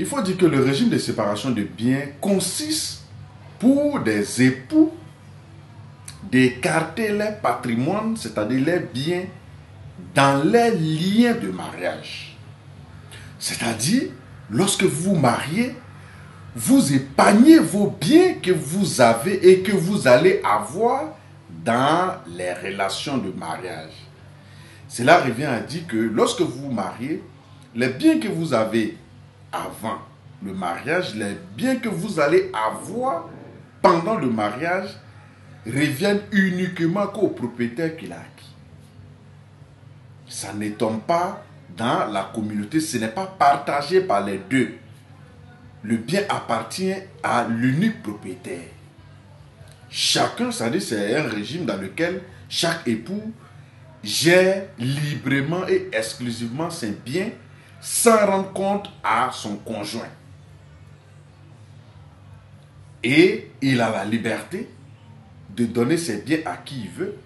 Il faut dire que le régime de séparation de biens consiste pour des époux d'écarter les patrimoines, c'est-à-dire les biens, dans les liens de mariage. C'est-à-dire, lorsque vous vous mariez, vous épargnez vos biens que vous avez et que vous allez avoir dans les relations de mariage. Cela revient à dire que lorsque vous vous mariez, les biens que vous avez avant le mariage, les biens que vous allez avoir pendant le mariage reviennent uniquement qu'au propriétaire qui l'a acquis. Ça ne tombe pas dans la communauté, ce n'est pas partagé par les deux. Le bien appartient à l'unique propriétaire. Chacun, c'est-à-dire c'est un régime dans lequel chaque époux gère librement et exclusivement ses biens sans rendre compte à son conjoint. Et il a la liberté de donner ses biens à qui il veut,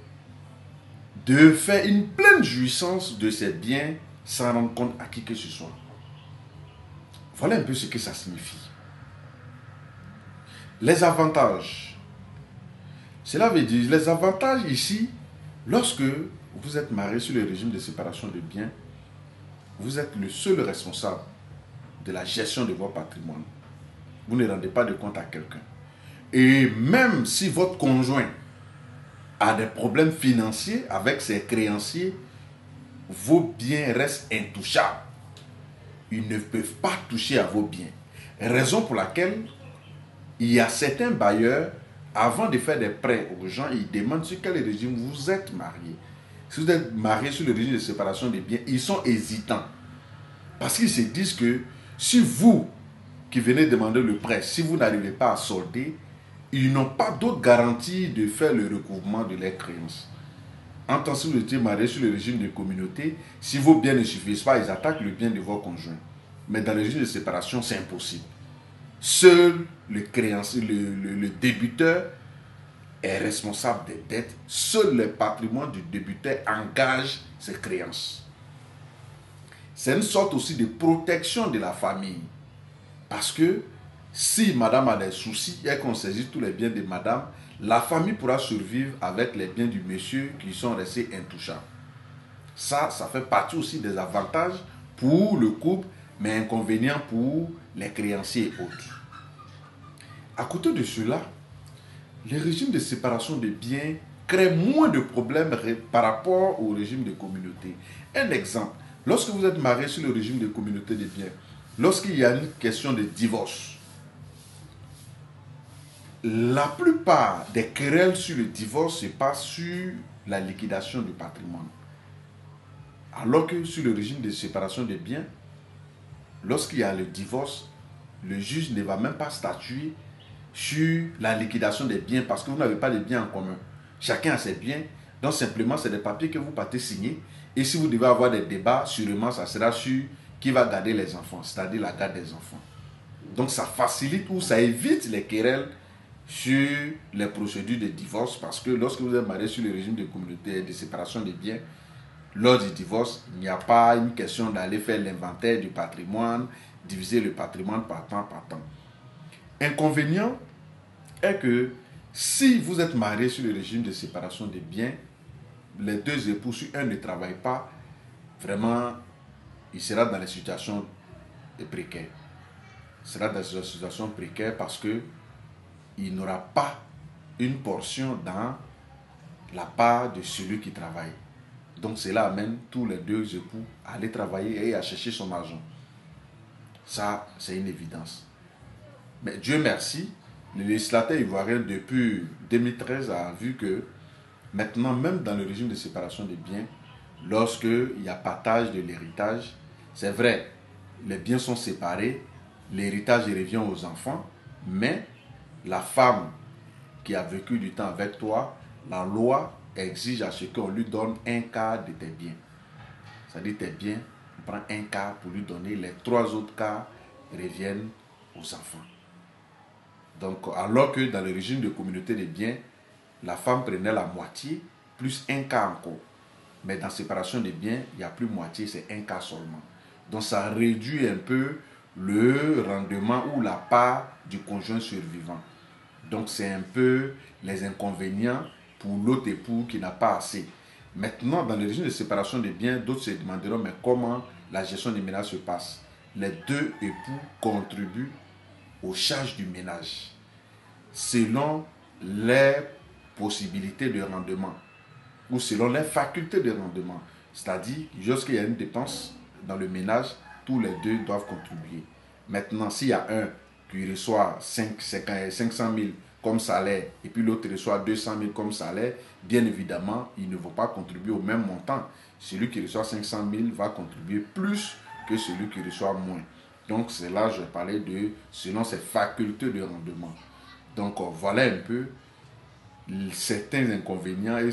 de faire une pleine jouissance de ses biens sans rendre compte à qui que ce soit. Voilà un peu ce que ça signifie. Les avantages. Cela veut dire, les avantages ici, lorsque vous êtes marié sur le régime de séparation de biens, vous êtes le seul responsable de la gestion de votre patrimoine. Vous ne rendez pas de compte à quelqu'un. Et même si votre conjoint a des problèmes financiers avec ses créanciers, vos biens restent intouchables. Ils ne peuvent pas toucher à vos biens. Raison pour laquelle il y a certains bailleurs, avant de faire des prêts aux gens, ils demandent sur quel régime vous êtes marié. Si vous êtes marié sur le régime de séparation des biens, ils sont hésitants. Parce qu'ils se disent que si vous qui venez demander le prêt, si vous n'arrivez pas à solder, ils n'ont pas d'autre garantie de faire le recouvrement de leurs créances. En tant que vous étiez marié sur le régime de communauté, si vos biens ne suffisent pas, ils attaquent le bien de vos conjoints. Mais dans le régime de séparation, c'est impossible. Seul le créancier, le débiteur est responsable des dettes. Seul le patrimoine du débiteur engage ses créances. C'est une sorte aussi de protection de la famille. Parce que si madame a des soucis et qu'on saisit tous les biens de madame, la famille pourra survivre avec les biens du monsieur qui sont restés intouchables. Ça fait partie aussi des avantages pour le couple, mais inconvénients pour les créanciers et autres. À côté de cela, le régime de séparation de biens crée moins de problèmes par rapport au régime de communauté. Un exemple, lorsque vous êtes marié sur le régime de communauté de biens, lorsqu'il y a une question de divorce, la plupart des querelles sur le divorce se passent sur la liquidation du patrimoine. Alors que sur le régime de séparation des biens, lorsqu'il y a le divorce, le juge ne va même pas statuer sur la liquidation des biens parce que vous n'avez pas de biens en commun. Chacun a ses biens, donc simplement c'est des papiers que vous partez signer. Et si vous devez avoir des débats, sûrement ça sera sur qui va garder les enfants, c'est-à-dire la garde des enfants. Donc ça facilite ou ça évite les querelles sur les procédures de divorce parce que lorsque vous êtes marié sur le régime de communauté et de séparation des biens, lors du divorce, il n'y a pas une question d'aller faire l'inventaire du patrimoine, diviser le patrimoine par temps. Inconvénient est que si vous êtes marié sur le régime de séparation des biens, les deux époux, si un ne travaille pas, vraiment, il sera dans les situations précaires. Il sera dans une situation précaire parce que il n'aura pas une portion dans la part de celui qui travaille. Donc cela amène tous les deux époux à aller travailler et à chercher son argent. Ça, c'est une évidence. Mais Dieu merci, le législateur ivoirien depuis 2013 a vu que maintenant, même dans le régime de séparation des biens, lorsqu'il y a partage de l'héritage, c'est vrai, les biens sont séparés, l'héritage revient aux enfants, mais la femme qui a vécu du temps avec toi, la loi exige à ce qu'on lui donne un quart de tes biens. C'est-à-dire tes biens, on prend un quart pour lui donner, les 3 autres quarts reviennent aux enfants. Donc, alors que dans le régime de communauté des biens, la femme prenait la moitié, plus un quart encore. Mais dans séparation des biens, il n'y a plus moitié, c'est un quart seulement. Donc, ça réduit un peu le rendement ou la part du conjoint survivant. Donc c'est un peu les inconvénients pour l'autre époux qui n'a pas assez. Maintenant, dans le régime de séparation des biens, d'autres se demanderont mais comment la gestion des ménages se passe. Les deux époux contribuent aux charges du ménage selon les possibilités de rendement ou selon les facultés de rendement. C'est-à-dire, lorsqu'il y a une dépense dans le ménage, tous les deux doivent contribuer. Maintenant, s'il y a un qui reçoit 500 000 comme salaire et puis l'autre reçoit 200 000 comme salaire, bien évidemment, ils ne vont pas contribuer au même montant. Celui qui reçoit 500 000 va contribuer plus que celui qui reçoit moins. Donc, c'est là que je parlais de selon ses facultés de rendement. Donc, voilà un peu certains inconvénients et